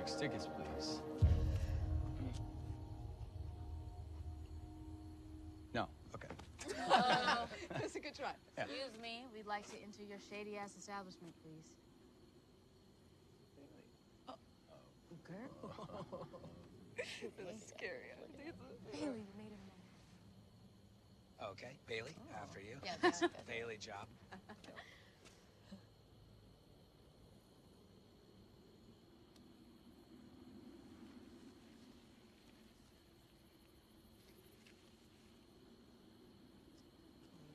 6 tickets, please. No, okay. That's a good try. Yeah. Excuse me, we'd like to enter your shady-ass establishment, please. Girl. This is scary. Bailey, we made him mad. Okay, Bailey, after you. Yeah, that's good. Bailey job.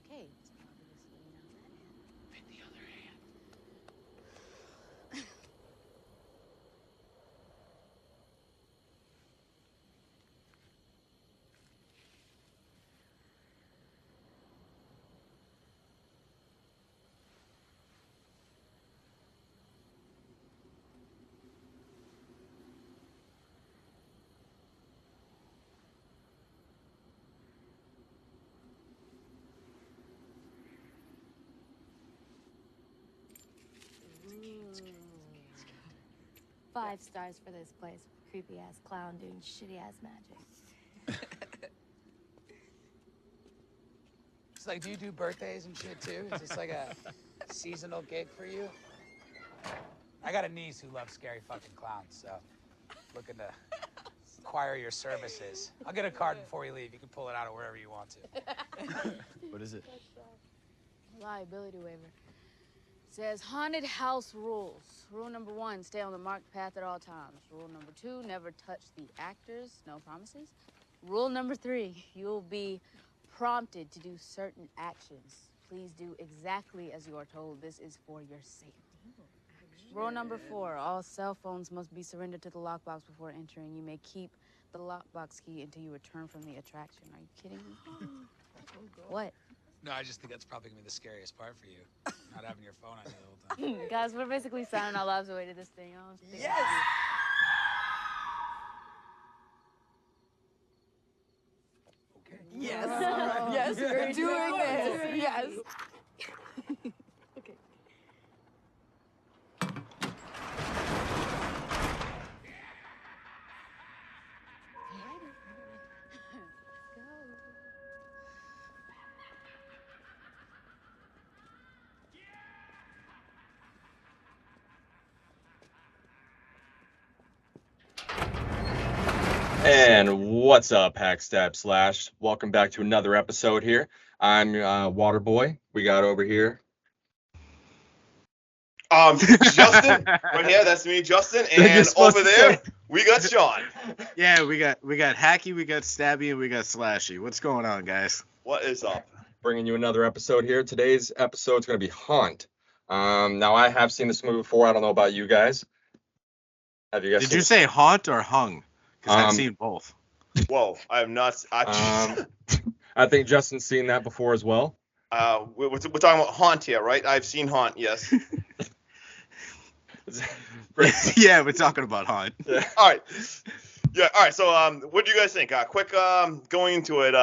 Okay, so obviously now that end. Pick the other hand. Five stars for this place. Creepy ass clown doing shitty ass magic. It's like, do you do birthdays and shit too? Is this like a seasonal gig for you? I got a niece who loves scary fucking clowns, so looking to acquire your services. I'll get a card before you leave. You can pull it out of wherever you want to. What is it? Liability waiver. Says haunted house rules. Rule number 1, stay on the marked path at all times. Rule number 2, never touch the actors, no promises. Rule number 3, you'll be prompted to do certain actions. Please do exactly as you are told. This is for your safety. Rule number 4, all cell phones must be surrendered to the lockbox before entering. You may keep the lockbox key until you return from the attraction. Are you kidding me? What? No, I just think that's probably gonna be the scariest part for you, not having your phone on you the whole time. Guys, we're basically signing our lives away to this thing. I don't think Yes! Okay. Yes. Yes, we're doing this. Yes. Okay. And what's up, Hackstep Slash? Welcome back to another episode here. I'm Waterboy. We got over here. Justin, right here, that's me, Justin, and over there, we got Sean. Yeah, we got Hacky, we got Stabby, and we got Slashy. What's going on, guys? What is up? Bringing you another episode here. Today's episode is going to be Haunt. Now, I have seen this movie before. I don't know about you guys. Have you guys Did seen you say haunt or hung? Because I've seen both. Whoa, I have not. I think Justin's seen that before as well. We're talking about Haunt here, right? I've seen Haunt, yes. Yeah, we're talking about haunt. Yeah. All right. Yeah. All right. So, what do you guys think? Quick, going into it.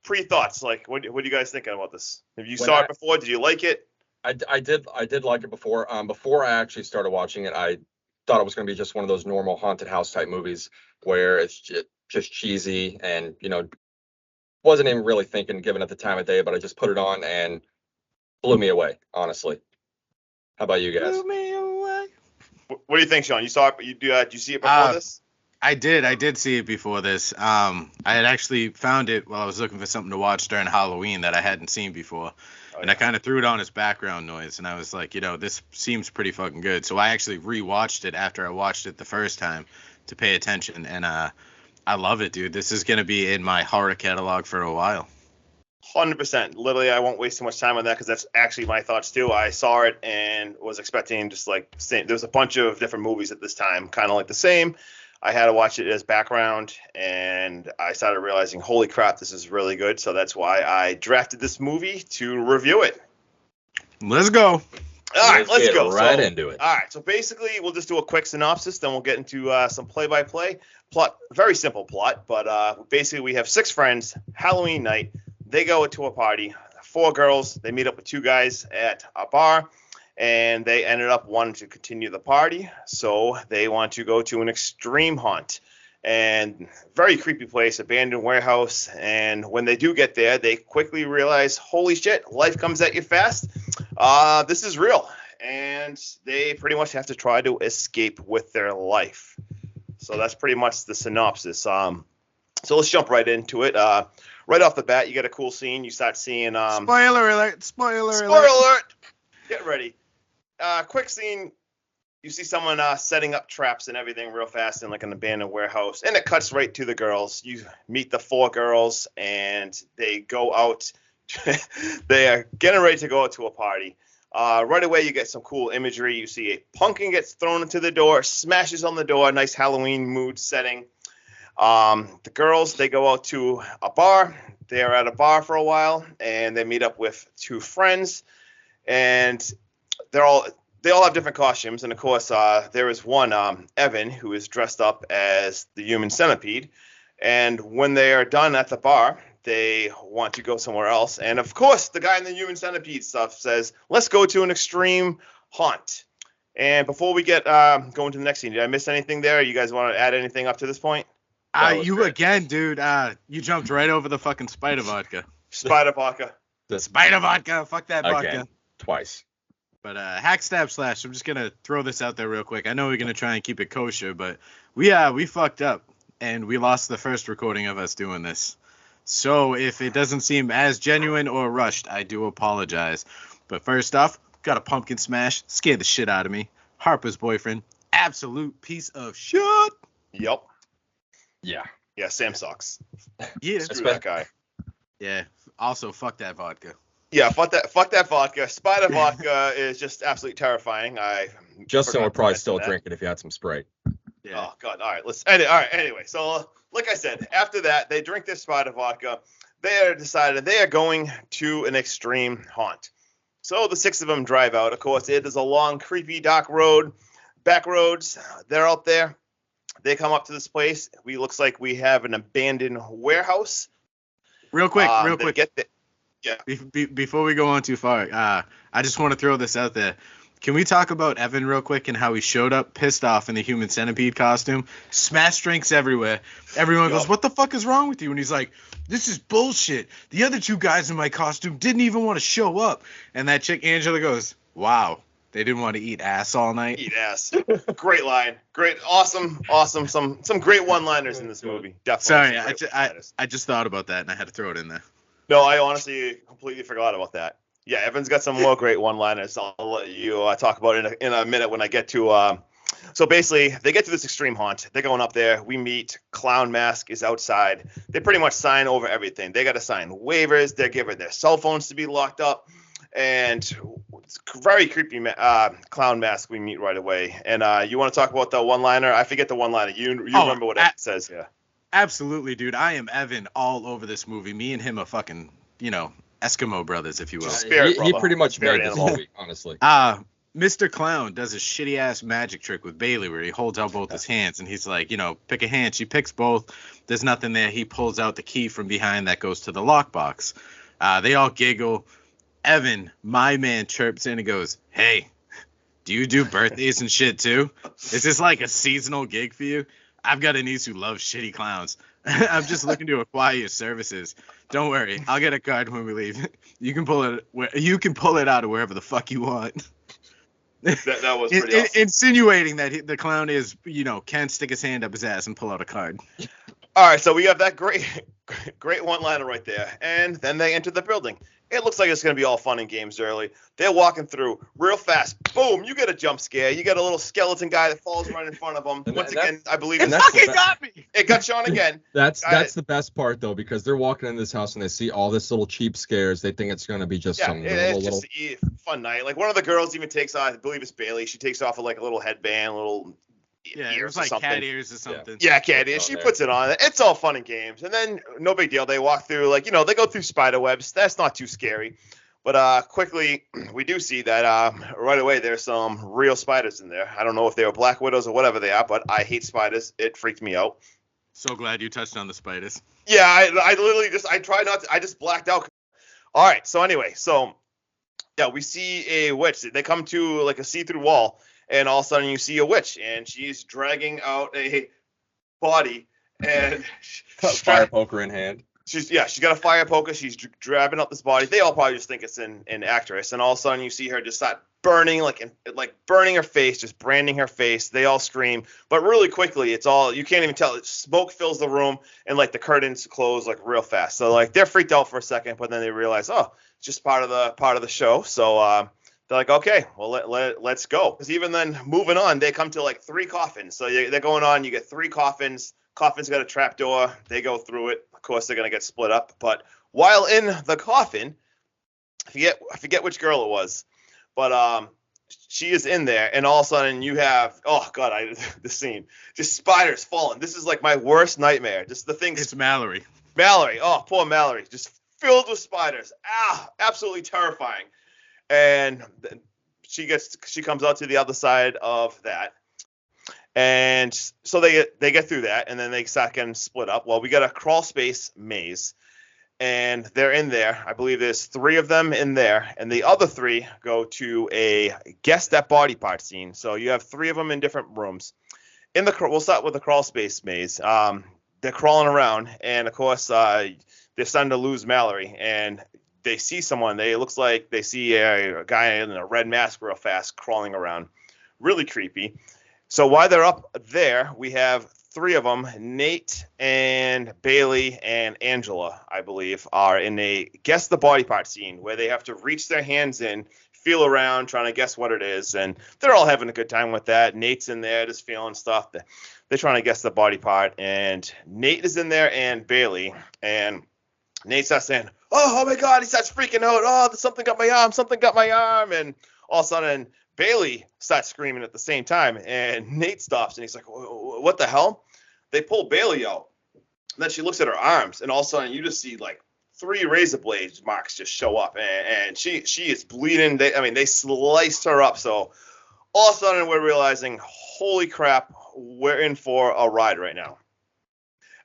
Pre-thoughts. Like, what are you guys thinking about this? Have you saw it before? Did you like it? I did like it before. Before I actually started watching it, I thought it was going to be just one of those normal haunted house type movies where it's just cheesy and, wasn't even really thinking, given at the time of day, but I just put it on and blew me away, honestly. How about you guys? Blew me away. What do you think, Sean? You saw it, but did you see it before this? I did see it before this. I had actually found it while I was looking for something to watch during Halloween that I hadn't seen before. And I kind of threw it on as background noise, and I was like, this seems pretty fucking good. So I actually rewatched it after I watched it the first time to pay attention, and I love it, dude. This is going to be in my horror catalog for a while. 100%. Literally, I won't waste too much time on that because that's actually my thoughts too. I saw it and was expecting just like same. There was a bunch of different movies at this time, kind of like the same. I had to watch it as background, and I started realizing, holy crap, this is really good. So that's why I drafted this movie to review it. Let's go. All right, let's go. Right into it. All right, so basically, we'll just do a quick synopsis, then we'll get into some play-by-play. Plot, very simple plot, but basically we have 6 friends, Halloween night. They go to a party, 4 girls. They meet up with 2 guys at a bar, and they ended up wanting to continue the party, so they want to go to an extreme haunt. And very creepy place, abandoned warehouse. And when they do get there, they quickly realize, holy shit, life comes at you fast. This is real. And they pretty much have to try to escape with their life. So that's pretty much the synopsis. So let's jump right into it. Right off the bat, you get a cool scene. You start seeing... Spoiler alert! Spoiler alert! Get ready. Quick scene. You see someone setting up traps and everything real fast in like an abandoned warehouse. And it cuts right to the girls. You meet the 4 girls, and they go out. They are getting ready to go out to a party. Right away, you get some cool imagery. You see a pumpkin gets thrown into the door, smashes on the door, nice Halloween mood setting. The girls, they go out to a bar. They're at a bar for a while, and they meet up with 2 friends. And they all have different costumes, and of course, there is one, Evan, who is dressed up as the human centipede. And when they are done at the bar, they want to go somewhere else. And of course, the guy in the human centipede stuff says, "Let's go to an extreme haunt." And before we get going to the next scene, did I miss anything there? You guys want to add anything up to this point? You great. Again, dude. You jumped right over the fucking spider vodka. Spider vodka. The spider vodka. Fuck that vodka. Again, twice. But hack, stab, slash. I'm just gonna throw this out there real quick. I know we're gonna try and keep it kosher, but we fucked up and we lost the first recording of us doing this. So if it doesn't seem as genuine or rushed, I do apologize. But first off, got a pumpkin smash, scared the shit out of me. Harper's boyfriend, absolute piece of shit. Yep. Yeah. Yeah, Sam sucks. Yeah. Screw that guy. Yeah. Also, fuck that vodka. Yeah, fuck that vodka. Spider vodka is just absolutely terrifying. Justin would probably still drink it if you had some Sprite. Yeah. Oh God. All right. Anyway, so like I said, after that, they drink this spider vodka. They are decided they are going to an extreme haunt. So the 6 of them drive out. Of course, it is a long, creepy, dark road, back roads. They're out there. They come up to this place. Looks like we have an abandoned warehouse. Real quick. Yeah. Before we go on too far, I just want to throw this out there. Can we talk about Evan real quick and how he showed up pissed off in the human centipede costume? Smash drinks everywhere. Everyone goes, "What the fuck is wrong with you?" And he's like, "This is bullshit. The other 2 guys in my costume didn't even want to show up." And that chick, Angela, goes, "Wow. They didn't want to eat ass all night." Eat ass. Great line. Great. Awesome. Some great one-liners in this movie. Definitely. Sorry, I just thought about that and I had to throw it in there. No, I honestly completely forgot about that. Yeah, Evan's got some more great one-liners. I'll let you talk about it in a minute when I get to. So basically, they get to this extreme haunt. They're going up there. We meet. Clown Mask is outside. They pretty much sign over everything. They got to sign waivers. They're giving their cell phones to be locked up. And it's very creepy Clown Mask we meet right away. And you want to talk about the one-liner? I forget the one-liner. You remember what it says? Yeah. Absolutely, dude. I am Evan all over this movie. Me and him are fucking, Eskimo brothers, if you will. He pretty much made this movie, honestly. Mr. Clown does a shitty ass magic trick with Bailey where he holds out both his hands and he's like, pick a hand. She picks both. There's nothing there. He pulls out the key from behind that goes to the lockbox. They all giggle. Evan, my man, chirps in and goes, "Hey, do you do birthdays and shit too? Is this like a seasonal gig for you? I've got a niece who loves shitty clowns. I'm just looking to acquire your services. Don't worry, I'll get a card when we leave. You can pull it out of wherever the fuck you want." That was pretty awesome. Insinuating that the clown is, can stick his hand up his ass and pull out a card. All right, so we have that great one-liner right there, and then they enter the building. It looks like it's going to be all fun and games early. They're walking through real fast. Boom, you get a jump scare. You get a little skeleton guy that falls right in front of them. Once again, I believe it fucking got me. It got Sean again. That's the best part, though, because they're walking in this house and they see all this little cheap scares. They think it's going to be just some just a fun night. Like one of the girls even takes off, I believe it's Bailey. She takes off a little headband, it was like cat ears or something. Yeah, cat ears. She puts it on. It's all fun and games. And then, no big deal. They walk through, they go through spider webs. That's not too scary. But quickly, we do see that right away there's some real spiders in there. I don't know if they were black widows or whatever they are, but I hate spiders. It freaked me out. So glad you touched on the spiders. Yeah, I literally I tried not to. I just blacked out. All right, so anyway, Yeah, we see a witch. They come to like a see-through wall, and all of a sudden you see a witch, and she's dragging out a body, and Fire poker in hand. she's got a fire poker. She's grabbing up this body. They all probably just think it's an actress, and all of a sudden you see her just start burning, like burning her face, just branding her face. They all scream, but really quickly, it's all, you can't even tell. Smoke fills the room, and like the curtains close like real fast. So like they're freaked out for a second, but then they realize, oh, it's just part of the show. So they're like, okay, well let's go. Because even then, moving on, they come to like 3 coffins. So they're going on. You get 3 coffins. Coffin's got a trap door. They go through it. Of course, they're gonna get split up. But while in the coffin, I forget which girl it was, but she is in there, and all of a sudden you have, oh god, the scene, just spiders falling. This is like my worst nightmare. Just the things. It's Mallory. Mallory, oh poor Mallory, just filled with spiders. Absolutely terrifying. And she comes out to the other side of that. And so they get through that, and then they start getting split up. Well, we got a crawl space maze, and they're in there. I believe there's 3 of them in there, and the other 3 go to a guess that body part scene. So you have 3 of them in different rooms. We'll start with the crawl space maze. They're crawling around, and of course they're starting to lose Mallory, and they see someone. It looks like they see a guy in a red mask real fast crawling around. Really creepy. So while they're up there, we have 3 of them, Nate and Bailey and Angela, I believe, are in a guess the body part scene where they have to reach their hands in, feel around, trying to guess what it is. And they're all having a good time with that. Nate's in there just feeling stuff. They're trying to guess the body part. And Nate is in there and Bailey. And Nate starts saying, oh my God, he starts freaking out. Oh, something got my arm. And all of a sudden, Bailey starts screaming at the same time, and Nate stops, and he's like, what the hell? They pull Bailey out. And then she looks at her arms, and all of a sudden you just see like 3 razor blades marks just show up, and she is bleeding. They sliced her up. So all of a sudden we're realizing, holy crap, we're in for a ride right now.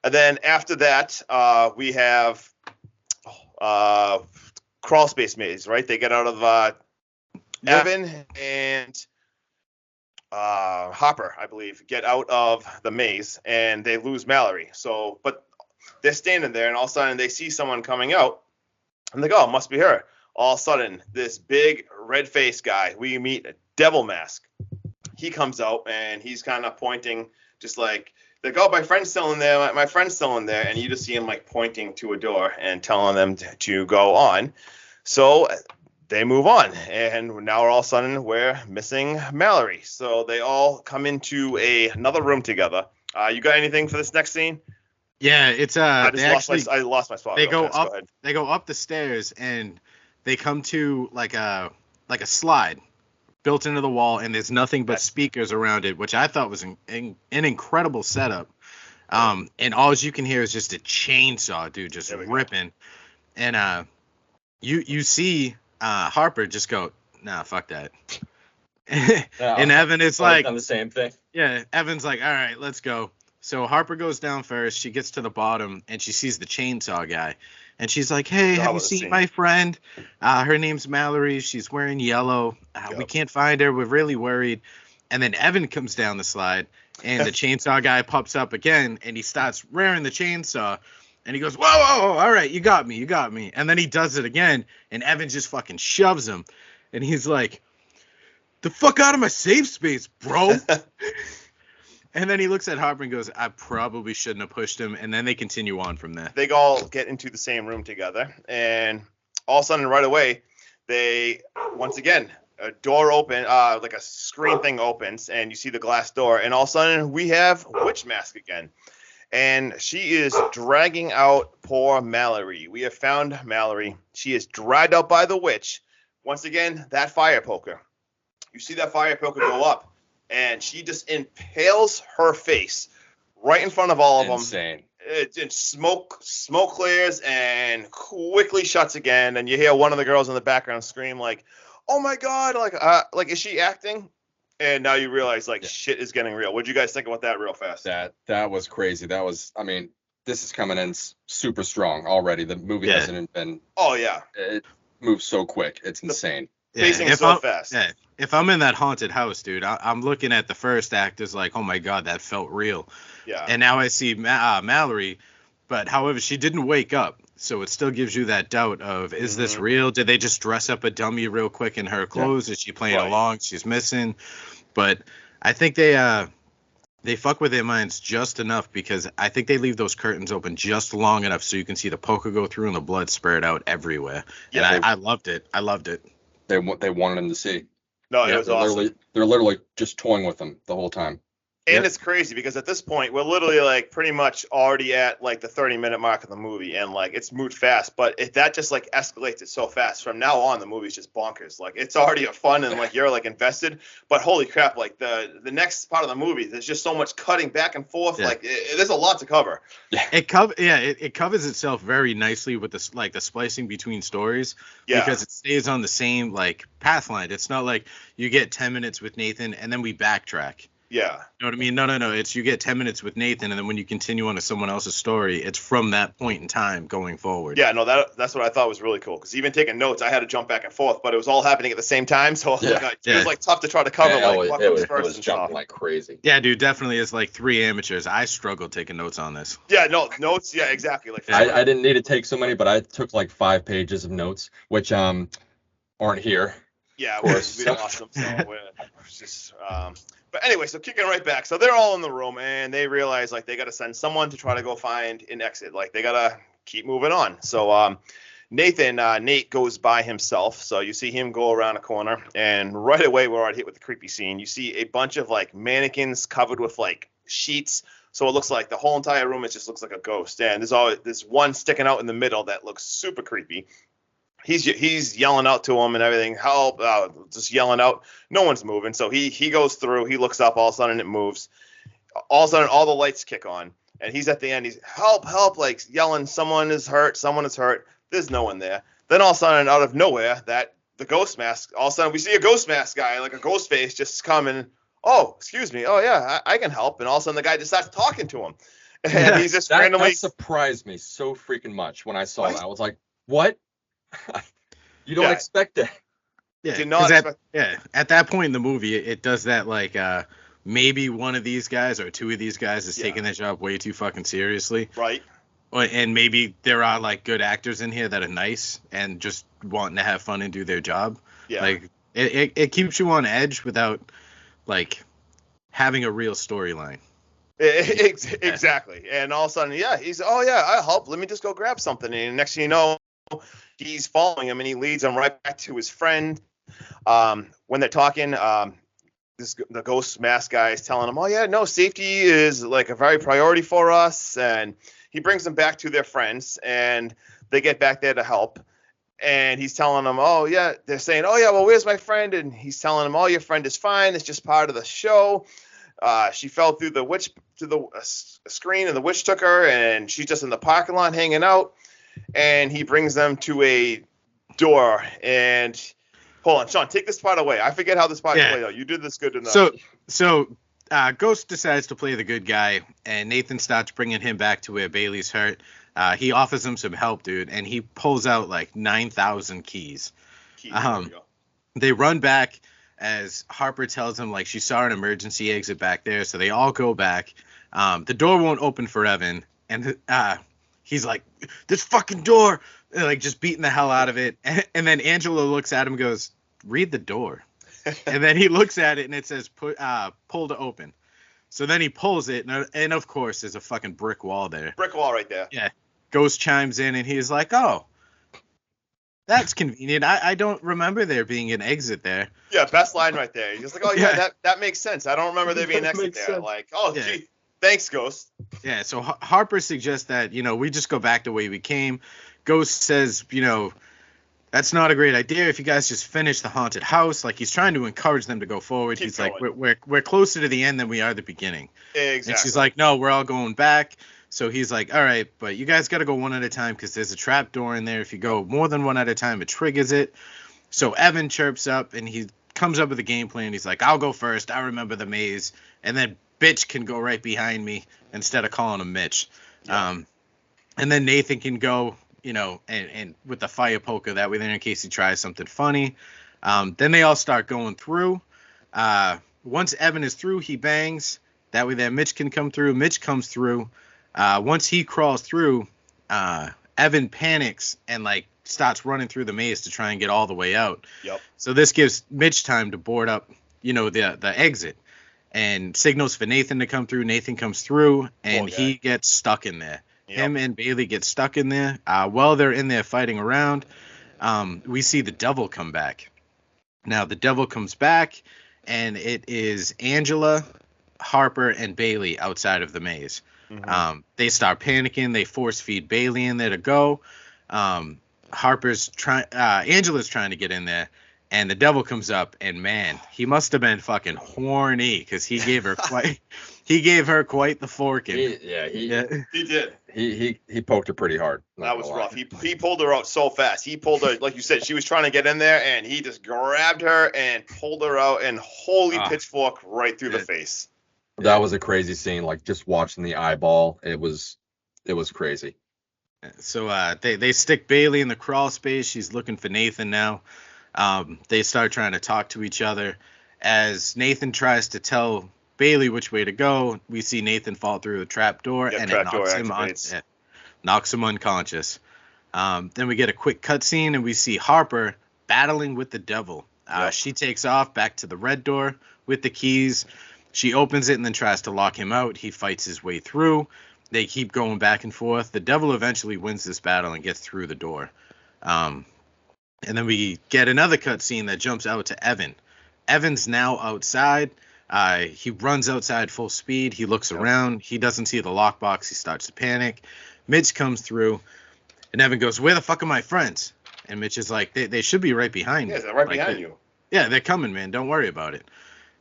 And then after that, we have crawl space maze, right? They get out of Evan and Hopper, I believe, get out of the maze, and they lose Mallory. So, but they're standing there, and all of a sudden they see someone coming out, and they go, it must be her. All of a sudden, this big red-faced guy, we meet a devil mask. He comes out, and he's kind of pointing, just like, oh, my friend's still in there, my friend's still in there, and you just see him like pointing to a door and telling them to go on. So they move on, and now all of a sudden we're missing Mallory. So they all come into another room together. You got anything for this next scene? Yeah, it's I lost my spot. They go up the stairs, and they come to like a slide built into the wall, and there's nothing but speakers around it, which I thought was an incredible setup. And all you can hear is just a chainsaw, dude, just ripping. And you see Harper just go, nah, fuck that. And Evan is like, done the same thing. Yeah, Evan's like, all right, let's go. So Harper goes down first. She gets to the bottom, and she sees the chainsaw guy. And she's like, hey, have you seen my friend? Her name's Mallory. She's wearing yellow. We can't find her. We're really worried. And then Evan comes down the slide, and the chainsaw guy pops up again, and he starts rearing the chainsaw. And he goes, whoa, all right, you got me. And then he does it again, and Evan just fucking shoves him. And he's like, the fuck out of my safe space, bro. And then he looks at Harper and goes, I probably shouldn't have pushed him. And then they continue on from there. They all get into the same room together. And all of a sudden, right away, they, once again, a door open, like a screen thing opens, and you see the glass door. And all of a sudden, we have Witch Mask again. And she is dragging out poor Mallory. We have found Mallory. She is dragged out by the witch. Once again, that fire poker. You see that fire poker go up. And she just impales her face right in front of all of them. Insane. And smoke clears and quickly shuts again. And you hear one of the girls in the background scream like, "Oh my God!" Like is she acting? And now you realize shit is getting real. What'd you guys think about that real fast? That was crazy. That was, I mean, this is coming in super strong already. The movie hasn't been. Oh yeah. It moves so quick. It's insane. Pacing if is so I'm, fast. Yeah, if I'm in that haunted house, dude, I'm looking at the first act as like, oh my god, that felt real. Yeah. And now I see Mallory, but however, she didn't wake up, so it still gives you that doubt of, is this real? Did they just dress up a dummy real quick in her clothes? Is she playing along? She's missing. But I think they fuck with their minds just enough, because I think they leave those curtains open just long enough so you can see the poker go through and the blood spurted out everywhere. Yeah, And I loved it. I loved it. They wanted him to see. No, it was awesome. They're literally just toying with him the whole time. And it's crazy because at this point we're literally like pretty much already at like the 30-minute mark of the movie, and like it's moved fast, but that just like escalates it so fast. From now on, the movie's just bonkers. Like it's already a fun and like you're like invested, but holy crap, like the next part of the movie, there's just so much cutting back and forth. Yeah. Like there's a lot to cover. It covers itself very nicely with this, like the splicing between stories, because it stays on the same like path line. It's not like you get 10 minutes with Nathan and then we backtrack. Yeah. You know what I mean? No. It's you get 10 minutes with Nathan, and then when you continue on to someone else's story, it's from that point in time going forward. Yeah, no, that's what I thought was really cool. Because even taking notes, I had to jump back and forth, but it was all happening at the same time. So it was like tough to try to cover what comes first. It was jumping like crazy. Yeah, dude, definitely is like three amateurs. I struggled taking notes on this. Yeah, no, notes. Yeah, exactly. Like I didn't need to take so many, but I took like 5 pages of notes, which aren't here. Yeah, of course. We lost them. So we're just. But anyway, so kicking right back. So they're all in the room, and they realize, like, they got to send someone to try to go find an exit. Like, they got to keep moving on. So Nate goes by himself. So you see him go around a corner, and right away we're already hit with the creepy scene. You see a bunch of, like, mannequins covered with, like, sheets. So it looks like the whole entire room, it just looks like a ghost. And there's one sticking out in the middle that looks super creepy. He's yelling out to him and everything, help, just yelling out. No one's moving. So he goes through, he looks up, all of a sudden it moves. All of a sudden all the lights kick on, and he's at the end, he's help, like yelling, someone is hurt. There's no one there. Then all of a sudden, out of nowhere, the ghost mask, all of a sudden we see a ghost mask guy, like a ghost face, just coming. Oh, excuse me. Oh yeah, I can help. And all of a sudden the guy just starts talking to him. And he's just randomly. That surprised me so freaking much when I saw that. I was like, what? You don't expect that. Yeah, did not expect. At that point in the movie, it does that like maybe one of these guys or two of these guys is taking their job way too fucking seriously. Right. And maybe there are like good actors in here that are nice and just wanting to have fun and do their job. Yeah. Like it keeps you on edge without like having a real storyline. Exactly. And all of a sudden, he's I'll help. Let me just go grab something. And next thing you know, he's following him, and he leads him right back to his friend. When they're talking, the ghost mask guy is telling him, safety is like a very priority for us. And he brings them back to their friends, and they get back there to help. And he's telling them, they're saying, well, where's my friend? And he's telling them, your friend is fine. It's just part of the show. She fell through the screen, and the witch took her, and she's just in the parking lot hanging out. And he brings them to a door, and hold on, Sean, take this part away. I forget how this part played out. You did this good enough. So Ghost decides to play the good guy, and Nathan starts bringing him back to where Bailey's hurt. He offers him some help, dude, and he pulls out like 9,000 keys. They run back as Harper tells him like she saw an emergency exit back there, so they all go back. The door won't open for Evan, and he's like, this fucking door, and like just beating the hell out of it. And then Angela looks at him and goes, read the door. And then he looks at it and it says, pull to open. So then he pulls it, and of course there's a fucking brick wall there. Brick wall right there. Yeah. Ghost chimes in and he's like, oh, that's convenient. I don't remember there being an exit there. Yeah, best line right there. He's like, that makes sense. I don't remember there being an exit there. Sense. Like, gee. Thanks, Ghost. Yeah, so Harper suggests that, we just go back the way we came. Ghost says, that's not a great idea. If you guys just finish the haunted house, like he's trying to encourage them to go forward. He's going. Like, we're closer to the end than we are the beginning. Exactly. And she's like, no, we're all going back. So he's like, all right, but you guys got to go one at a time because there's a trap door in there. If you go more than one at a time, it triggers it. So Evan chirps up and he comes up with a game plan. He's like, I'll go first. I remember the maze. And then Bitch can go right behind me instead of calling him Mitch. Yeah. And then Nathan can go, and with the fire poker that way there in case he tries something funny. Then they all start going through. Once Evan is through, he bangs. That way then Mitch can come through. Mitch comes through. Once he crawls through, Evan panics and like starts running through the maze to try and get all the way out. Yep. So this gives Mitch time to board up, the exit, and signals for Nathan to come through. Nathan comes through, and he gets stuck in there. Yep. Him and Bailey get stuck in there. While they're in there fighting around, we see the devil come back. Now the devil comes back, and it is Angela, Harper, and Bailey outside of the maze. Mm-hmm. They start panicking. They force feed Bailey in there to go. Angela's trying to get in there, and the devil comes up, and man, he must have been fucking horny because he gave her quite the forking. He did. He poked her pretty hard. That was rough. He pulled her out so fast. He pulled her, like you said, she was trying to get in there, and he just grabbed her and pulled her out, and holy pitchfork right through the face. That was a crazy scene. Like just watching the eyeball, it was crazy. So they stick Bailey in the crawl space. She's looking for Nathan now. They start trying to talk to each other. As Nathan tries to tell Bailey which way to go, we see Nathan fall through a trap door, and it knocks him unconscious. Then we get a quick cutscene, and we see Harper battling with the devil. She takes off back to the red door with the keys. She opens it and then tries to lock him out. He fights his way through. They keep going back and forth. The devil eventually wins this battle and gets through the door. And then we get another cutscene that jumps out to Evan. Evan's now outside. He runs outside full speed. He looks around. He doesn't see the lockbox. He starts to panic. Mitch comes through, and Evan goes, "Where the fuck are my friends?" And Mitch is like, they should be right behind you. Yeah, they're right behind you. Yeah, they're coming, man. Don't worry about it.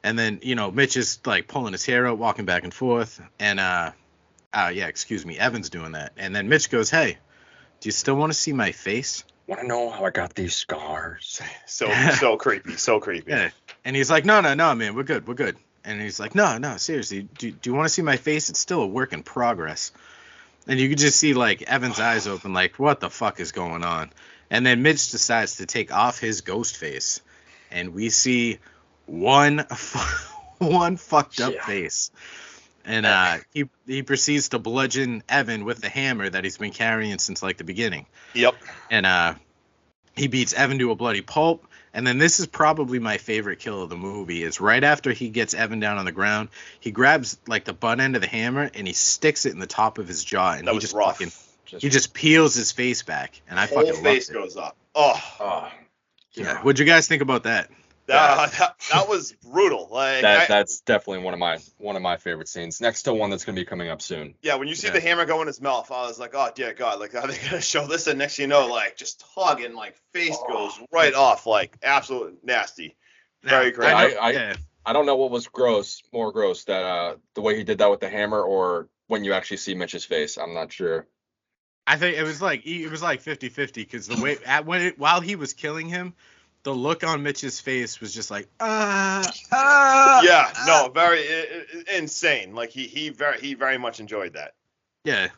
And then, Mitch is like pulling his hair out, walking back and forth. And, Evan's doing that. And then Mitch goes, "Hey, do you still want to see my face? Want to know how I got these scars?" So creepy, so creepy. Yeah. And he's like, no, man, we're good. And he's like, no, seriously, do you want to see my face? It's still a work in progress. And you can just see like Evan's eyes open, like, what the fuck is going on? And then Mitch decides to take off his ghost face, and we see one fucked up face. And he proceeds to bludgeon Evan with the hammer that he's been carrying since like the beginning. Yep. And he beats Evan to a bloody pulp. And then this is probably my favorite kill of the movie, is right after he gets Evan down on the ground, he grabs like the butt end of the hammer and he sticks it in the top of his jaw, and he just peels his face back, and I fucking loved it. Whole face goes up. Oh. Yeah. What'd you guys think about that? That was brutal. Like that's definitely one of my favorite scenes. Next to one that's gonna be coming up soon. Yeah, when you see the hammer go in his mouth, I was like, oh dear God, like are they gonna show this? And next thing you know, like just tugging, like face goes right off, like absolute nasty. Very great. I don't know what was more gross, that the way he did that with the hammer, or when you actually see Mitch's face. I'm not sure. I think it was like 50-50, because the way while he was killing him, the look on Mitch's face was just like, very insane. Like he very much enjoyed that. Yeah.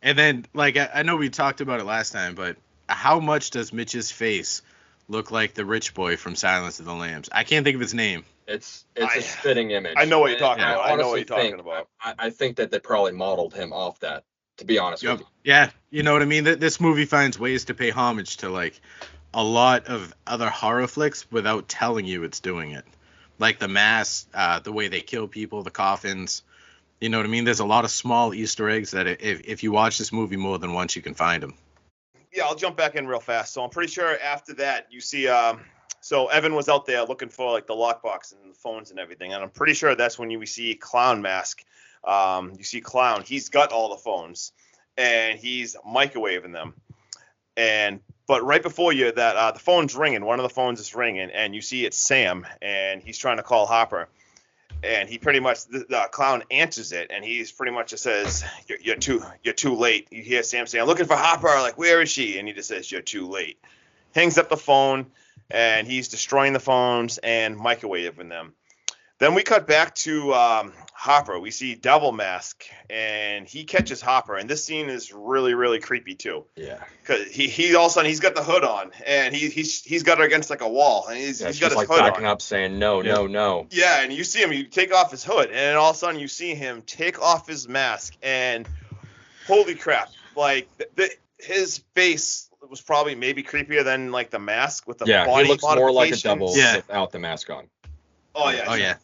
And then, like, I know we talked about it last time, but how much does Mitch's face look like the rich boy from Silence of the Lambs? I can't think of his name. It's a spitting image. I know what you're talking about. I know what you're talking about. I think that they probably modeled him off that, to be honest with you. Yeah, you know what I mean? This movie finds ways to pay homage to, like, a lot of other horror flicks without telling you it's doing it. Like The Mask, the way they kill people, the coffins. You know what I mean? There's a lot of small Easter eggs that if you watch this movie more than once, you can find them. Yeah, I'll jump back in real fast. So I'm pretty sure after that, you see, so Evan was out there looking for like the lockbox and the phones and everything. And I'm pretty sure that's when you see Clown Mask. You see Clown. He's got all the phones and he's microwaving them. But right before you, the phone's ringing. One of the phones is ringing, and you see it's Sam, and he's trying to call Harper. And he pretty much, the Clown answers it, and he's pretty much just says, "You're too late." You hear Sam say, "I'm looking for Harper." Like, where is she? And he just says, "You're too late." Hangs up the phone, and he's destroying the phones and microwaving them. Then we cut back to Hopper. We see Devil Mask, and he catches Hopper. And this scene is really, really creepy too. Yeah. Because he all of a sudden he's got the hood on, and he's got her against like a wall, and he's got his like hood backing on. up, saying no, no, no. Yeah, and you see him. You take off his hood, and all of a sudden you see him take off his mask, and holy crap! Like his face was probably maybe creepier than like the mask with the body he looks more like a modifications. devil without the mask on. Oh yeah. Oh yeah.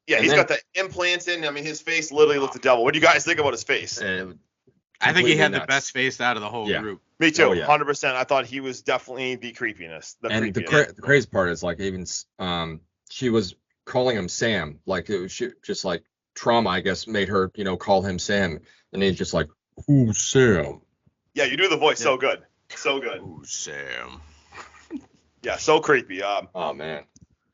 Yeah, And he's then- got the implants in. I mean, his face literally looked the devil. What do you guys think about his face? I think he had the nuts. best face out of the whole group. Me too, Oh, yeah. 100%. I thought he was definitely the creepiness. The And the creepiness. crazy part is like even she was calling him Sam, like it was just like trauma, I guess, made her call him Sam, and he's just like, who's Sam? Yeah, you do the voice so good, so good. Ooh, Sam. Yeah, so creepy. Oh man.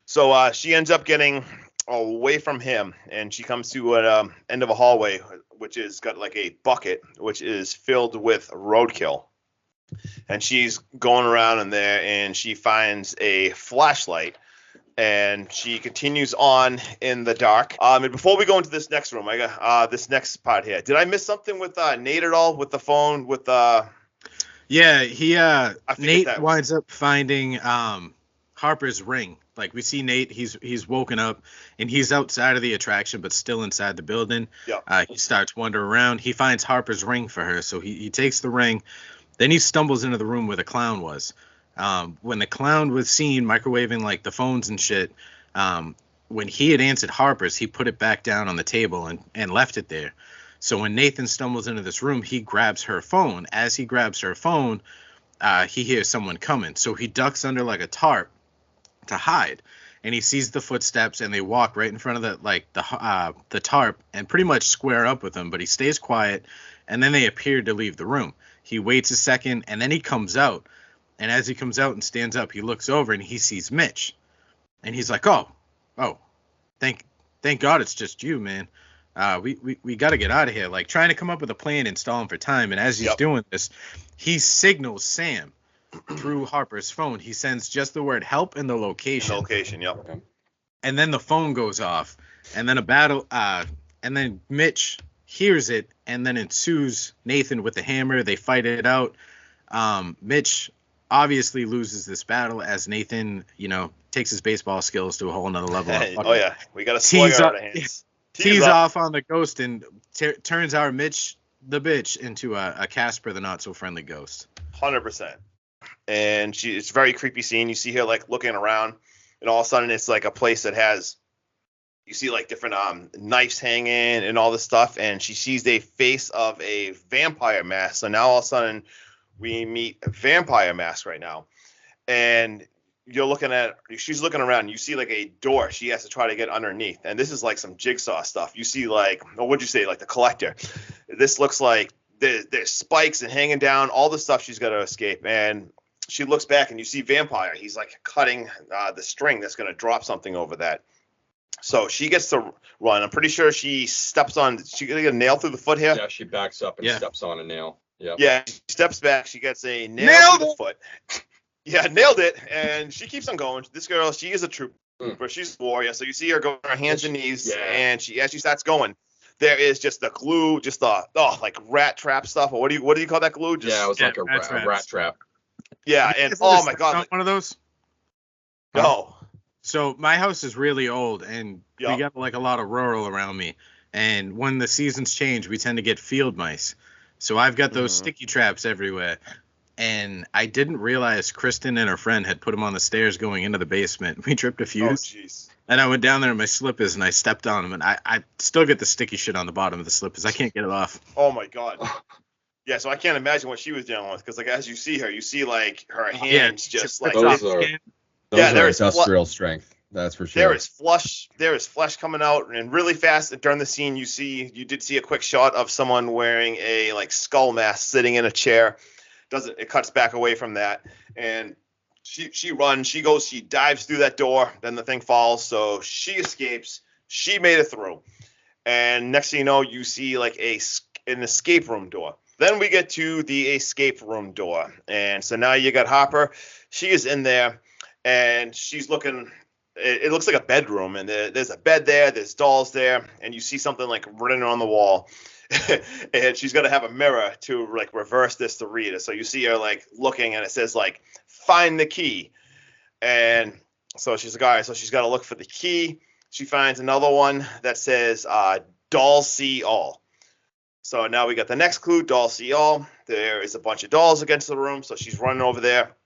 So she ends up getting away from him, and she comes to an end of a hallway, which is got like a bucket, which is filled with roadkill. And she's going around in there, and she finds a flashlight, and she continues on in the dark. And before we go into this next room, I got this next part here. Did I miss something with Nate at all with the phone with Yeah, he Nate that was- winds up finding Harper's ring. Like we see Nate, he's woken up and he's outside of the attraction but still inside the building. Yeah. He starts wandering around. He finds Harper's ring for her, so he takes the ring. Then he stumbles into the room where the clown was. When the clown was seen microwaving like the phones and shit, when he had answered Harper's, he put it back down on the table and left it there. So when Nathan stumbles into this room, he grabs her phone. As he grabs her phone, he hears someone coming. So he ducks under like a tarp to hide, and he sees the footsteps, and they walk right in front of the tarp and pretty much square up with him. But he stays quiet, and then they appear to leave the room. He waits a second, and then he comes out. And as he comes out and stands up, he looks over and he sees Mitch, and he's like, "Oh, thank God it's just you, man. We got to get out of here." Like trying to come up with a plan and stall him for time. And as he's doing this, he signals Sam through Harper's phone. He sends just the word help and the location. Yep. And then the phone goes off, and then a battle. And then Mitch hears it, and then ensues Nathan with the hammer. They fight it out. Mitch obviously loses this battle as Nathan, takes his baseball skills to a whole nother level. Oh yeah, we got a slugger out of hands. Tees off on the ghost and turns our Mitch the bitch into a Casper the not so friendly ghost. 100%. And it's a very creepy scene. You see her like looking around, and all of a sudden it's like a place that has, you see like different knives hanging and all this stuff, and she sees the face of a vampire mask. So now all of a sudden we meet a vampire mask right now, and she's looking around, and you see like a door she has to try to get underneath, and this is like some jigsaw stuff. You see like, what'd you say, like the collector. This looks like there's spikes and hanging down, all the stuff she's got to escape, and she looks back and you see vampire. He's like cutting the string that's going to drop something over that. So she gets to run. I'm pretty sure she steps on. She gonna get a nail through the foot here. Yeah, she backs up and steps on a nail. Yeah. Yeah, she steps back. She gets a nail through the foot. Yeah, nailed it. And she keeps on going. This girl, she is a trooper. She's a warrior. So you see her go on her hands and knees, and as she starts going, there is just the glue, just the like rat trap stuff. Or what do you call that glue? It was like a rat trap. Yeah, and oh my god, one of those. No. So my house is really old, and we got like a lot of rural around me. And when the seasons change, we tend to get field mice. So I've got those sticky traps everywhere. And I didn't realize Kristen and her friend had put them on the stairs going into the basement. We tripped a fuse. Oh, jeez. And I went down there in my slippers and I stepped on them. And I still get the sticky shit on the bottom of the slippers. I can't get it off. Oh, my God. Yeah, so I can't imagine what she was dealing with. Because, like, as you see her, you see, like, her hands just, like... Those are industrial strength. That's for sure. There is flesh coming out, and really fast during the scene, you did see a quick shot of someone wearing a, like, skull mask sitting in a chair. It cuts back away from that, and she runs, she goes, she dives through that door, then the thing falls, so she escapes. She made it through, and next thing you know, you see like an escape room door. Then we get to the escape room door, and so now you got Hopper. She is in there, and she's looking it looks like a bedroom, and there's a bed there, there's dolls there, and you see something like written on the wall. And she's gonna have a mirror to like reverse this to read it. So you see her like looking, and it says like find the key. And so she's like, all right, so she's got to look for the key. She finds another one that says dolls see all. So now we got the next clue, dolls see all. There is a bunch of dolls against the room, so she's running over there.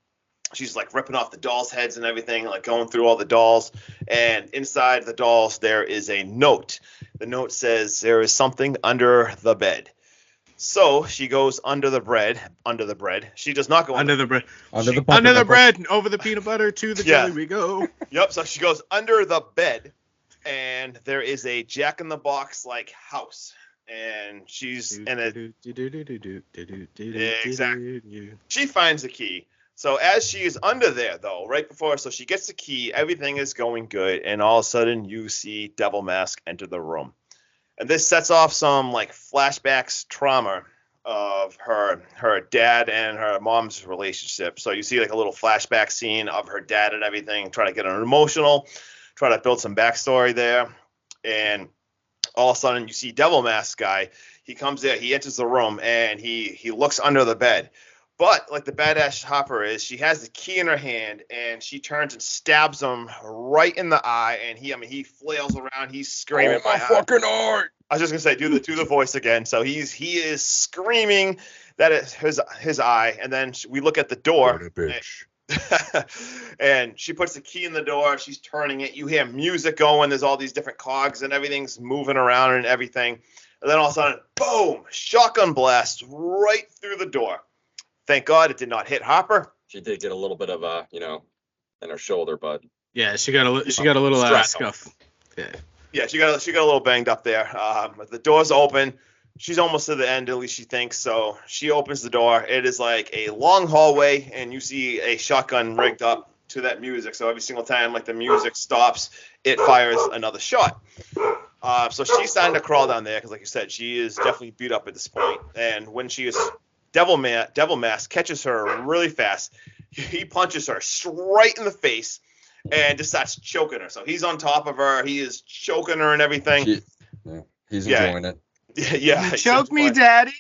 She's like ripping off the dolls' heads and everything, like going through all the dolls. And inside the dolls, there is a note. The note says there is something under the bed. So she goes under the bread. She does not go under the bread. Under the bread, over the peanut butter to the jelly we go. Yep. So she goes under the bed, and there is a Jack in the Box like house, and she's in it. Exactly. She finds the key. So as she is under there, though, right before, so she gets the key, everything is going good, and all of a sudden you see Devil Mask enter the room. And this sets off some like flashbacks trauma of her dad and her mom's relationship. So you see like a little flashback scene of her dad and everything, try to get her emotional, try to build some backstory there. And all of a sudden you see Devil Mask guy. He comes there, he enters the room, and he looks under the bed. But like the badass Hopper is, she has the key in her hand, and she turns and stabs him right in the eye. And he flails around. He's screaming, my fucking art. I was just gonna say, do the voice again. So he is screaming that it's his eye. And then we look at the door. Bitch. And she puts the key in the door. She's turning it. You hear music going. There's all these different cogs, and everything's moving around and everything. And then all of a sudden, boom! Shotgun blast right through the door. Thank God it did not hit Hopper. She did get a little bit of in her shoulder, but yeah, she got a little scuff. Yeah, she got a little banged up there. The door's open. She's almost to the end, at least she thinks. So she opens the door. It is like a long hallway, and you see a shotgun rigged up to that music. So every single time like the music stops, it fires another shot. So she's starting to crawl down there because, like you said, she is definitely beat up at this point. And when she is Devil Mask catches her really fast. He punches her straight in the face and just starts choking her. So he's on top of her. He is choking her and everything. He's enjoying it. Yeah. Choke me, Daddy.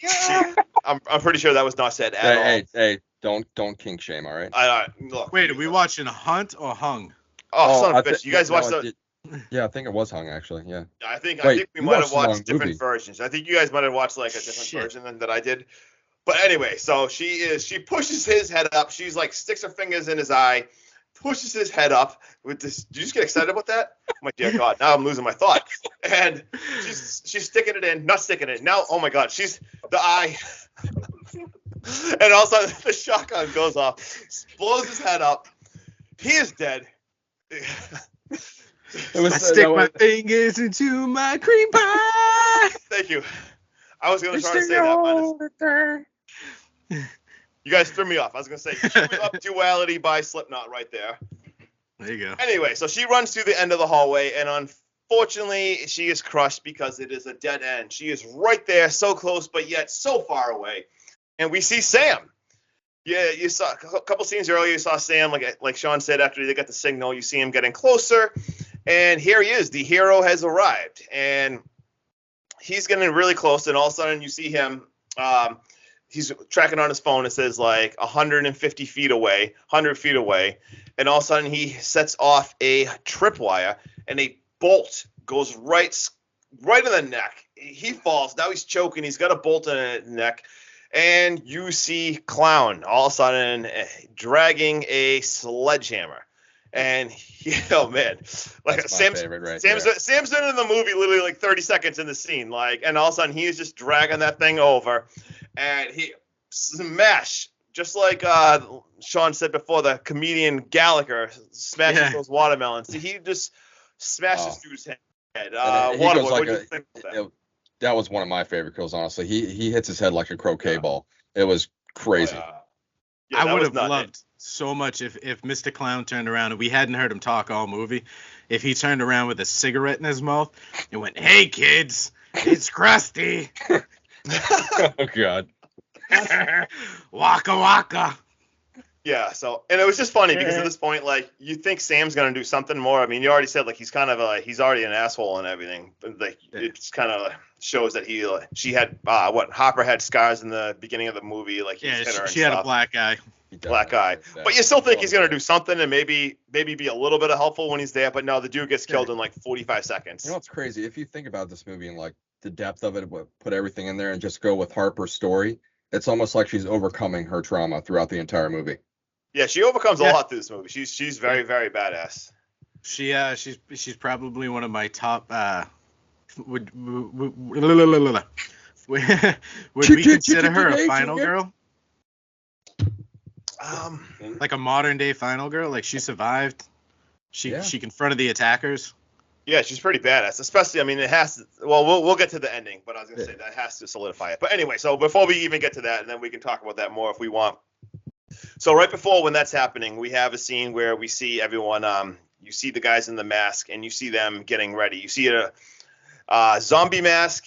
I'm pretty sure that was not said at all. Hey, don't kink shame, all right? Look. Wait, are we watching Hunt or Hung? Oh, son of a bitch! You guys watched the. Yeah, I think it was Hung actually. Yeah. I think we might have watched different versions. I think you guys might have watched like a different version than that I did. But anyway, so she pushes his head up. She's like sticks her fingers in his eye, pushes his head up with this. Did you just get excited about that? Oh my dear God, now I'm losing my thought. And she's sticking it in, not sticking it. Now, oh my God, she's the eye. And all of a sudden the shotgun goes off, blows his head up. He is dead. I stick my fingers into my cream pie. Thank you. I was going to try to say that. You guys threw me off. I was going to say, Up Duality by Slipknot right there. There you go. Anyway, so she runs through the end of the hallway, and unfortunately, she is crushed because it is a dead end. She is right there, so close, but yet so far away. And we see Sam. Yeah, you saw a couple scenes earlier, you saw Sam, like Sean said, after they got the signal, you see him getting closer. And here he is. The hero has arrived. And he's getting really close, and all of a sudden you see him. He's tracking on his phone. It says like 150 feet away, 100 feet away. And all of a sudden he sets off a tripwire, and a bolt goes right in the neck. He falls. Now he's choking. He's got a bolt in his neck. And you see Clown all of a sudden dragging a sledgehammer. And oh man, like That's Sam's favorite right Sam's been in the movie literally like 30 seconds in the scene, and all of a sudden he is just dragging that thing over, and he smash just like Sean said before, the comedian Gallagher smashes those watermelons. He just smashes through his head. Waterboy, what do you think of that? That was one of my favorite kills, honestly. He hits his head like a croquet ball. It was crazy. I would have loved so much if Mr. Clown turned around and we hadn't heard him talk all movie. If he turned around with a cigarette in his mouth and went, "Hey kids, it's Krusty." Oh God. Waka waka. Yeah, so, and it was just funny because at this point, like, you think Sam's gonna do something more. I mean, you already said, like, he's kind of he's already an asshole and everything, but like, it's kind of shows that she had Hopper had scars in the beginning of the movie, like he hit her and she had stuff. a black eye. Black eye, but you still think he's gonna do something and maybe be a little bit of helpful when he's there. But no, the dude gets killed in like 45 seconds. You know what's crazy? If you think about this movie and like the depth of it, put everything in there and just go with Harper's story, it's almost like she's overcoming her trauma throughout the entire movie. Yeah, she overcomes a lot through this movie. She's very, very badass. She's probably one of my top. Would we consider her a final girl? Like a modern day final girl. Like she survived. She confronted the attackers. Yeah, she's pretty badass. Especially, I mean, it has to. Well, we'll get to the ending, but I was gonna say that has to solidify it. But anyway, so before we even get to that, and then we can talk about that more if we want. So right before when that's happening, we have a scene where we see everyone. You see the guys in the mask, and you see them getting ready. You see a zombie mask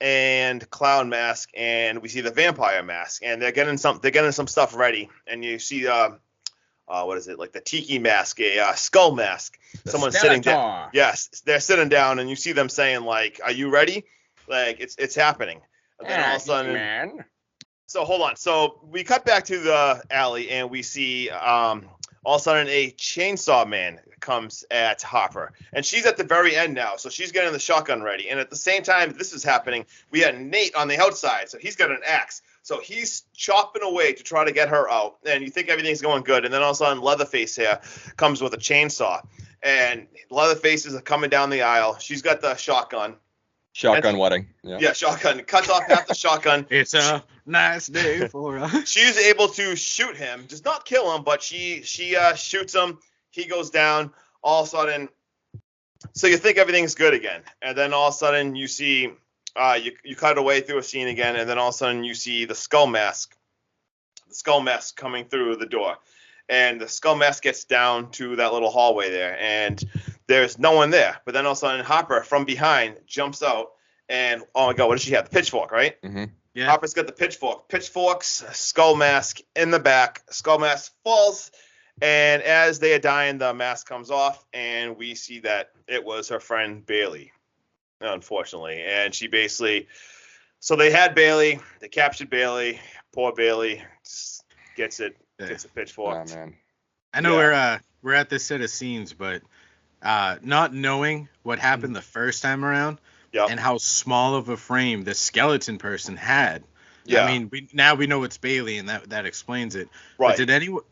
and clown mask, and we see the vampire mask, and they're getting some stuff ready. And you see what is it, like the tiki mask, a skull mask. Someone's sitting down. Yes, they're sitting down, and you see them saying like, "Are you ready?" Like it's happening. And then all of a sudden, man. So hold on. So we cut back to the alley, and we see all of a sudden a chainsaw man comes at Hopper, and she's at the very end now, so she's getting the shotgun ready. And at the same time this is happening, we had Nate on the outside, so he's got an axe, so he's chopping away to try to get her out. And you think everything's going good, and then all of a sudden Leatherface here comes with a chainsaw, and Leatherface is coming down the aisle. She's got the shotgun. Shotgun wedding. Yeah, shotgun. Cuts off half the shotgun. It's a nice day for us. She's able to shoot him. Does not kill him, but she shoots him. He goes down. All of a sudden, so you think everything's good again. And then all of a sudden you see, you cut away through a scene again, and then all of a sudden you see the skull mask. The skull mask coming through the door. And the skull mask gets down to that little hallway there, and there's no one there. But then all of a sudden, Hopper from behind jumps out, and oh my God, what does she have? The pitchfork, right? Mm-hmm. Yeah. Hopper's got the pitchfork. Pitchforks, skull mask in the back. Skull mask falls, and as they are dying, the mask comes off, and we see that it was her friend Bailey, unfortunately. And she basically, so they had Bailey, they captured Bailey. Poor Bailey just gets a pitchfork. Oh, man. I know we're at this set of scenes, but not knowing what happened the first time around and how small of a frame the skeleton person had. Yeah. I mean, we know it's Bailey, and that explains it. Right. But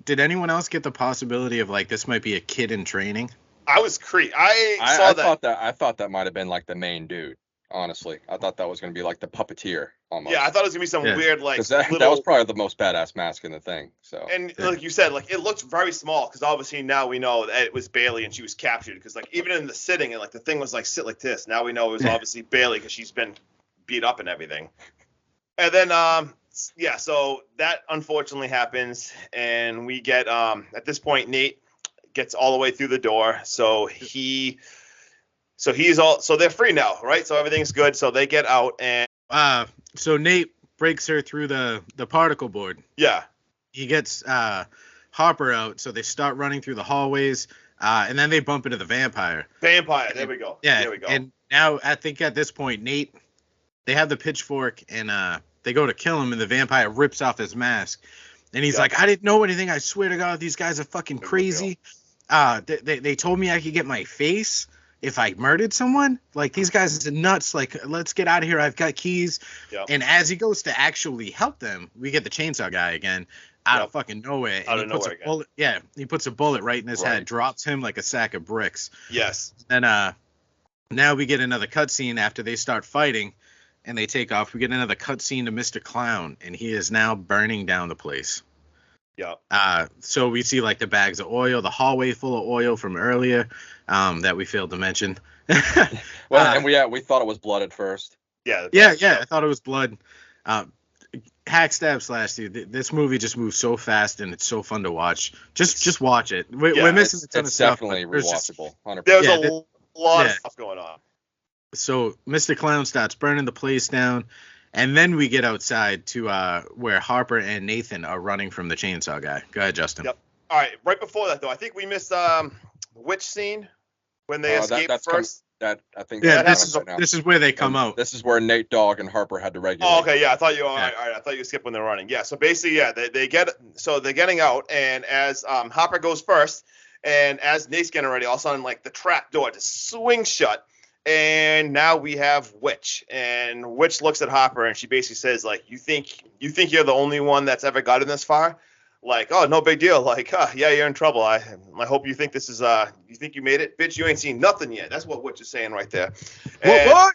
did anyone else get the possibility of like this might be a kid in training? I was I thought that might have been like the main dude. Honestly, I thought that was going to be like the puppeteer almost. Yeah, I thought it was going to be some weird like that was probably the most badass mask in the thing. So and like you said, like it looked very small because obviously now we know that it was Bailey and she was captured because like even in the sitting and like the thing was like sit like this. Now we know it was obviously Bailey because she's been beat up and everything. And then so that unfortunately happens, and we get at this point Nate gets all the way through the door, so they're free now, right? So everything's good. So they get out, and so Nate breaks her through the particle board. Yeah. He gets Hopper out, so they start running through the hallways, and then they bump into the vampire. There we go. Yeah. There we go. And now I think at this point Nate, they have the pitchfork, and they go to kill him, and the vampire rips off his mask, and he's like, "I didn't know anything. I swear to God, these guys are fucking crazy. They told me I could get my face if I murdered someone. Like, these guys are nuts. Like, let's get out of here. I've got keys." Yep. And as he goes to actually help them, we get the chainsaw guy again out of fucking nowhere. And he puts a bullet right in his head, drops him like a sack of bricks. Yes. And now we get another cutscene after they start fighting and they take off. We get another cutscene to Mr. Clown, and he is now burning down the place. Yeah. So we see like the bags of oil, the hallway full of oil from earlier, that we failed to mention. And we thought it was blood at first. Yeah. I thought it was blood. Hack stab slash dude. This movie just moves so fast and it's so fun to watch. Just watch it. We're missing a ton of stuff. It's definitely rewatchable. 100%. There's a lot of stuff going on. So Mr. Clown starts burning the place down, And then we get outside to where Harper and Nathan are running from the chainsaw guy. Go ahead, Justin. Yep. All right. Right before that, though, I think we missed which scene when they escape first. I think. Yeah, right now. this is where they come out. This is where Nate Dogg and Harper had to regulate. Oh, okay. Yeah, I thought you. All right. I thought you skipped when they're running. Yeah. So basically, yeah, they're getting out, and as Harper goes first, and as Nate's getting ready, all of a sudden, like the trap door just swings shut. And now we have Witch, and Witch looks at Hopper, and she basically says, like, you think you're the only one that's ever gotten this far? Like, oh, no big deal. Like, yeah, you're in trouble. I hope you think this is you think you made it, bitch. You ain't seen nothing yet. That's what Witch is saying right there. And, What?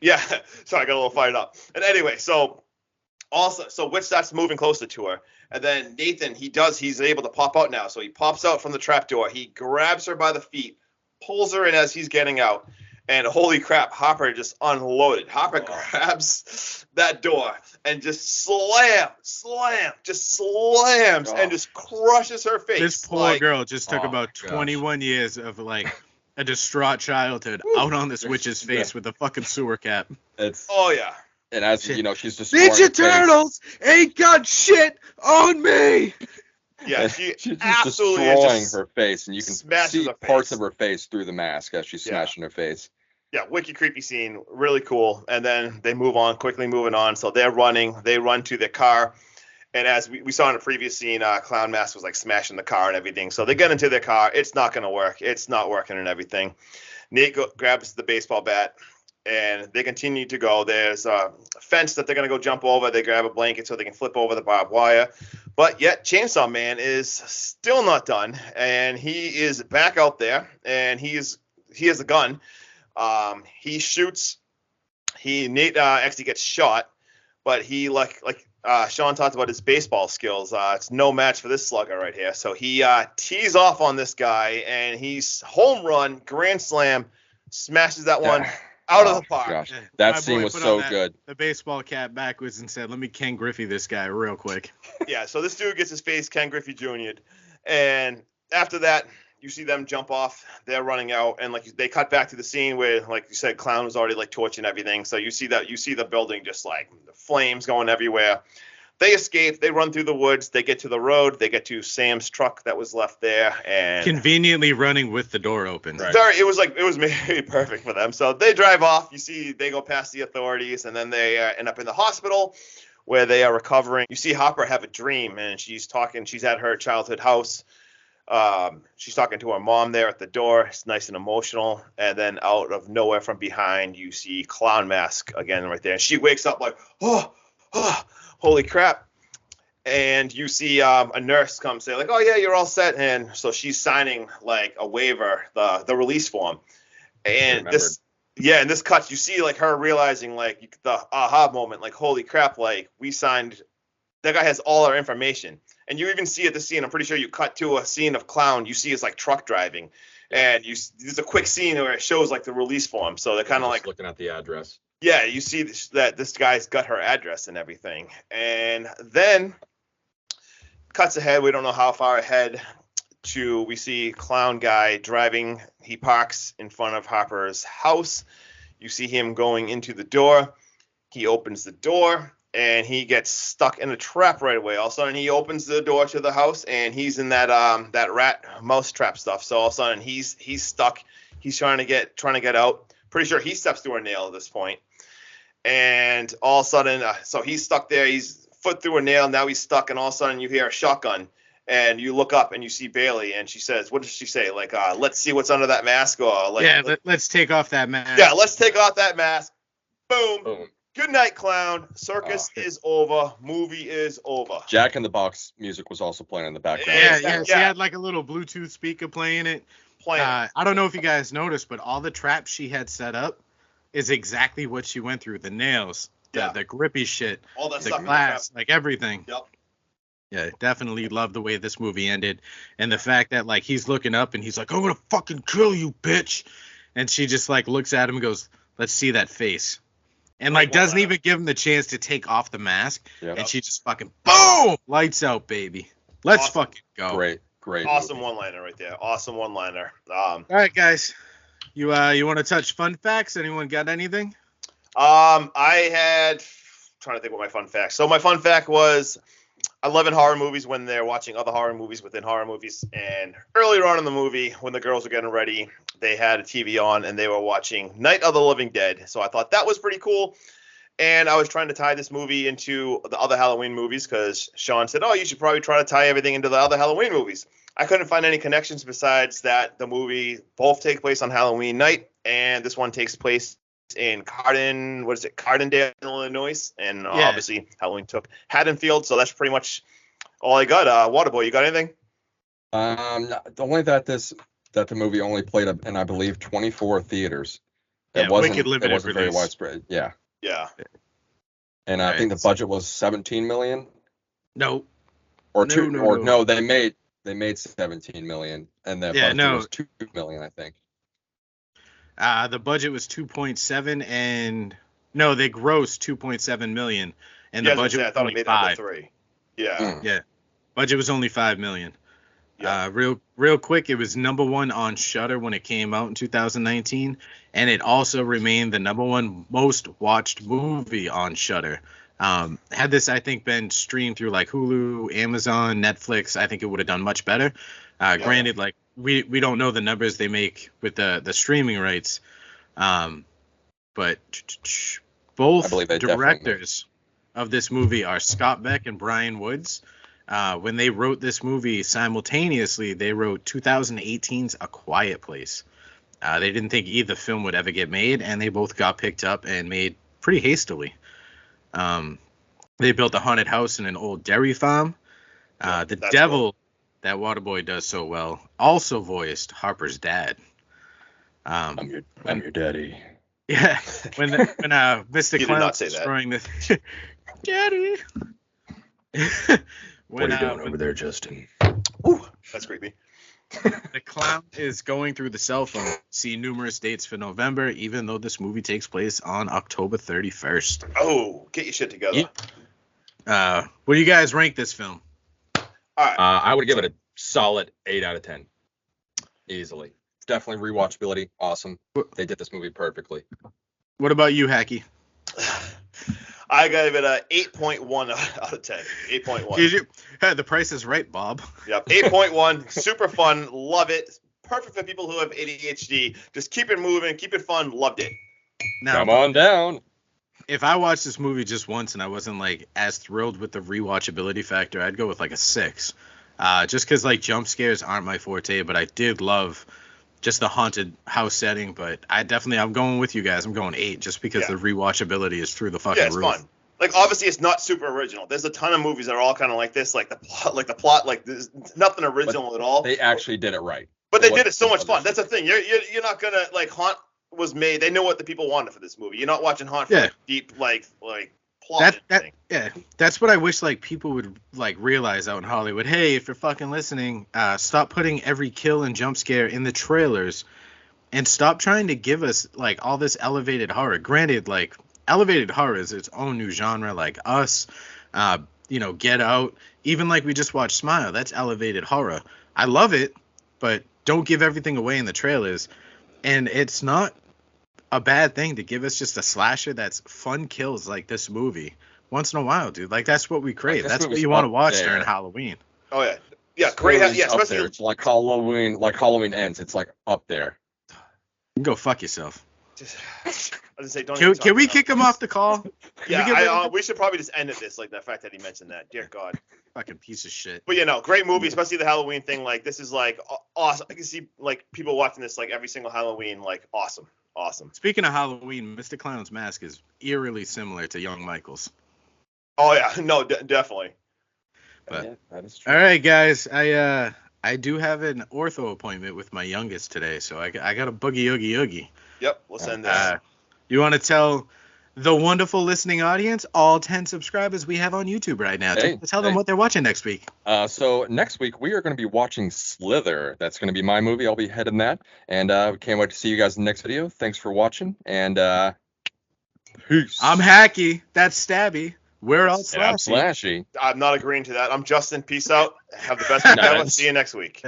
Yeah. Sorry, I got a little fired up. And anyway, so Witch starts moving closer to her, and then Nathan, he's able to pop out now. So he pops out from the trapdoor. He grabs her by the feet, pulls her in as he's getting out. And holy crap, Hopper just unloaded. Hopper grabs that door and just slams, and just crushes her face. This poor girl just took about 21 years of like a distraught childhood out on this witch's face with a fucking sewer cap. Oh yeah. And as you know, she's destroying Ninja Turtles ain't got shit on me. Yeah, she's just absolutely destroying her face, and you can see her parts face. of her face through the mask as she's smashing her face. Yeah, wicked creepy scene, really cool. And then they quickly moving on. So they run to their car. And as we saw in the previous scene, Clown Mask was like smashing the car and everything. So they get into their car. It's not going to work. It's not working and everything. Nate grabs the baseball bat, and they continue to go. There's a fence that they're going to go jump over. They grab a blanket so they can flip over the barbed wire. But yet Chainsaw Man is still not done. And he is back out there, and he has a gun. He shoots. Nate actually gets shot, but he like Sean talked about his baseball skills. It's no match for this slugger right here. So he tees off on this guy, and he's home run, grand slam, smashes that one out of the park. Gosh. That scene was so good. The baseball cap backwards and said, "Let me Ken Griffey this guy real quick." Yeah. So this dude gets his face Ken Griffey Jr. And after that, you see them jump off. They're running out, and like they cut back to the scene where, like you said, Clown was already like torching everything. So you see the building just like the flames going everywhere. They escape. They run through the woods. They get to the road. They get to Sam's truck that was left there, and conveniently running with the door open. Right. It was maybe perfect for them. So they drive off. You see, they go past the authorities, and then they end up in the hospital where they are recovering. You see Hopper have a dream, and she's talking. She's at her childhood house. She's talking to her mom there at the door. It's nice and emotional. And then out of nowhere from behind, you see Clown Mask again right there. And she wakes up like, oh, holy crap. And you see a nurse come say like, oh, yeah, you're all set. And so she's signing like a waiver, the release form. And this cuts, you see like her realizing like the aha moment, like, holy crap, like we signed, that guy has all our information. And you even see at the scene, I'm pretty sure you cut to a scene of Clown. You see his like truck driving, and there's a quick scene where it shows like the release form. So they're kind of like looking at the address. Yeah, you see that this guy's got her address and everything. And then cuts ahead. We don't know how far ahead. We see Clown guy driving. He parks in front of Hopper's house. You see him going into the door. He opens the door. And he gets stuck in a trap right away. All of a sudden, he opens the door to the house, and he's in that rat mouse trap stuff. So all of a sudden, he's stuck. He's trying to get out. Pretty sure he steps through a nail at this point. And all of a sudden, so he's stuck there. He's foot through a nail. Now he's stuck. And all of a sudden, you hear a shotgun. And you look up and you see Bailey, and she says, "What does she say? Like, let's see what's under that mask." Or like, yeah, let's take off that mask. Yeah, let's take off that mask. Boom. Good night, Clown. Circus is over. Movie is over. Jack in the Box music was also playing in the background. Yeah. She had like a little Bluetooth speaker playing it. I don't know if you guys noticed, but all the traps she had set up is exactly what she went through. The nails, the grippy shit, all that the stuff, glass, like everything. Yep. Yeah, definitely love the way this movie ended, and the fact that like he's looking up and he's like, "I'm gonna fucking kill you, bitch," and she just like looks at him and goes, "Let's see that face." And like doesn't even give him the chance to take off the mask, and she just fucking boom, lights out, baby. Let's fucking go. Great, awesome one-liner right there. Awesome one-liner. All right, guys, you want to touch fun facts? Anyone got anything? I had trying to think what my fun fact. So my fun fact was, I love in horror movies when they're watching other horror movies within horror movies. And earlier on in the movie, when the girls were getting ready, they had a TV on and they were watching Night of the Living Dead. So I thought that was pretty cool. And I was trying to tie this movie into the other Halloween movies because Sean said, oh, you should probably try to tie everything into the other Halloween movies. I couldn't find any connections besides that the movie both take place on Halloween night, and this one takes place in Cardindale, Illinois, and obviously Halloween took Haddonfield, so that's pretty much all I got. Waterboy, you got anything? Only that the movie only played in, I believe, 24 theaters. It wasn't very widespread. Yeah. Yeah. And I think the budget was 17 million. No. No, they made 17 million, and the budget was 2 million, I think. The budget was 2.7, and no, they grossed 2.7 million, and the budget was only 5. 3. Yeah. Yeah. Budget was only 5 million. Yeah. Real quick, it was number 1 on Shudder when it came out in 2019, and it also remained the number 1 most watched movie on Shudder. Had this, I think, been streamed through like Hulu, Amazon, Netflix, I think it would have done much better. Granted, like we don't know the numbers they make with the streaming rights, but both directors of this movie are Scott Beck and Brian Woods. When they wrote this movie simultaneously, they wrote 2018's A Quiet Place. They didn't think either film would ever get made, and they both got picked up and made pretty hastily. They built a haunted house in an old dairy farm. The devil that Waterboy does so well also voiced Harper's dad. I'm your daddy. Yeah, when Mr. Clown's destroying the daddy. What are you doing over there, Justin? Ooh, that's creepy. The clown is going through the cell phone. See numerous dates for November, even though this movie takes place on October 31st. Oh, get your shit together. What do you guys rank this film? All right. I would give it a solid 8 out of 10. Easily. Definitely rewatchability. Awesome. They did this movie perfectly. What about you, Hacky? I gave it a 8.1 out of 10. 8.1. The Price is Right, Bob. Yep, 8.1. Super fun. Love it. Perfect for people who have ADHD. Just keep it moving. Keep it fun. Loved it. Now, come on down. If I watched this movie just once and I wasn't like as thrilled with the rewatchability factor, I'd go with like a 6. Just because like jump scares aren't my forte, but I did love just the haunted house setting. But I'm going with you guys. I'm going 8 just because the rewatchability is through the fucking roof. Fun. Like obviously it's not super original. There's a ton of movies that are all kind of like this, like the plot, like there's nothing original at all. They actually did it right. But they did it so much fun. That's the thing. You're not gonna like Haunt was made. They know what the people wanted for this movie. You're not watching Haunt for like, deep like plot. That's what I wish like people would like realize out in Hollywood. Hey, if you're fucking listening, stop putting every kill and jump scare in the trailers, and stop trying to give us like all this elevated horror. Granted, like elevated horror is its own new genre, like Us, Get Out, even like we just watched Smile. That's elevated horror. I love it, but don't give everything away in the trailers. And it's not a bad thing to give us just a slasher that's fun kills like this movie once in a while, dude. Like that's what we crave. That's what you want to watch during Halloween. Oh yeah, great. Yeah, especially it's like Halloween. Like Halloween Ends. It's like up there. Go fuck yourself. Can we kick him off the call? We should probably just end at this, like the fact that he mentioned that. Dear God. Fucking piece of shit. But great movie, especially the Halloween thing. Like this is like awesome. I can see like people watching this like every single Halloween. Like awesome. Speaking of Halloween, Mr. Clown's mask is eerily similar to young Michael's. Oh yeah, no, definitely. But that is true. All right, guys, I do have an ortho appointment with my youngest today, so I got a boogie oogie. Yep, we'll send this. You want to tell the wonderful listening audience, all 10 subscribers we have on YouTube right now, tell them what they're watching next week. So next week we are going to be watching Slither. That's going to be my movie. I'll be heading that, and we can't wait to see you guys in the next video. Thanks for watching, and peace. I'm Hacky. That's Stabby. We're all Slashy. Slashy. I'm not agreeing to that. I'm Justin. Peace out. Have the best week ever. See you next week.